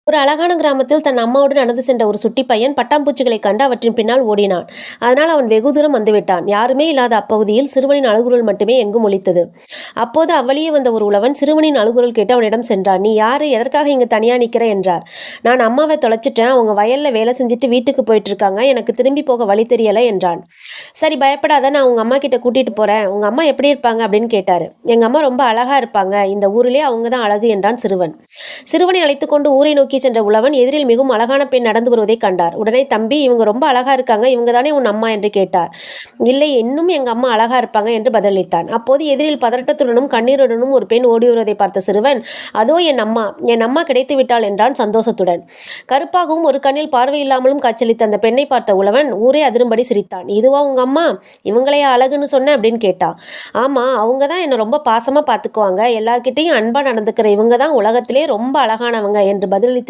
ஒரு அழகான கிராமத்தில் தன் அம்மாவோடு நடந்து சென்ற ஒரு சுட்டி பையன் பட்டாம்பூச்சிகளை கண்டு அவற்றின் பின்னால் ஓடினான். அதனால் அவன் வெகு தூரம் வந்துவிட்டான். யாருமே இல்லாத அப்பகுதியில் சிறுவனின் அழுகுரல் மட்டுமே எங்கும் ஒலித்தது. அப்போது அவ்வழியே வந்த ஒரு உழவன் சிறுவனின் அழுகுரல் கேட்டு அவனிடம் சென்றான். "நீ யாரு? எதற்காக இங்கு தனியா நிக்கிற?" என்றார். "நான் அம்மாவை தொலைச்சிட்டேன். அவங்க வயல்ல வேலை செஞ்சுட்டு வீட்டுக்கு போயிட்டு இருக்காங்க. எனக்கு திரும்பி போக வழி தெரியல" என்றான். "சரி, பயப்படாத, நான் உங்க அம்மா கிட்ட கூட்டிட்டு போறேன். உங்க அம்மா எப்படி இருப்பாங்க?" அப்படின்னு கேட்டாரு. "எங்க அம்மா ரொம்ப அழகா இருப்பாங்க. இந்த ஊரிலே அவங்க தான் அழகு" என்றான் சிறுவன். சிறுவனை அழைத்துக் கொண்டு ஊரை நோக்கி சென்ற உழவன் எதிரில் மிகவும் அழகான பெண் நடந்து வருவதைக் கண்டார். உடனே, "தம்பி, இவங்க ரொம்ப அழகா இருக்காங்க. இவங்க தானே உன் அம்மா?" என்று கேட்டார். "இல்லை, இன்னும் எங்க அம்மா அழகா இருப்பாங்க" என்று பதிலளித்தான். அப்போது எதிரில் பதட்டத்துடனும் கண்ணீருடனும் ஒரு பெண் ஓடி வருவதை பார்த்த சிறுவன், "அதோ என் அம்மா! என் அம்மா கிடைத்து விட்டாள்" என்றான் சந்தோஷத்துடன். கருப்பாகவும் ஒரு கண்ணில் பார்வையில்லாமலும் காட்சியளித்த அந்த பெண்ணை பார்த்த உழவன் ஊரே அதிரும்படி சிரித்தான். "இதுவா உங்க அம்மா? இவங்களையா அழகுன்னு சொன்ன?" அப்படின்னு கேட்டான். "ஆமா, அவங்க தான் என்ன ரொம்ப பாசமா பார்த்துக்குவாங்க. எல்லார்கிட்டயும் அன்பா நடந்துக்கிற இவங்க தான் உலகத்திலே ரொம்ப அழகானவங்க" என்று பதிலளித்த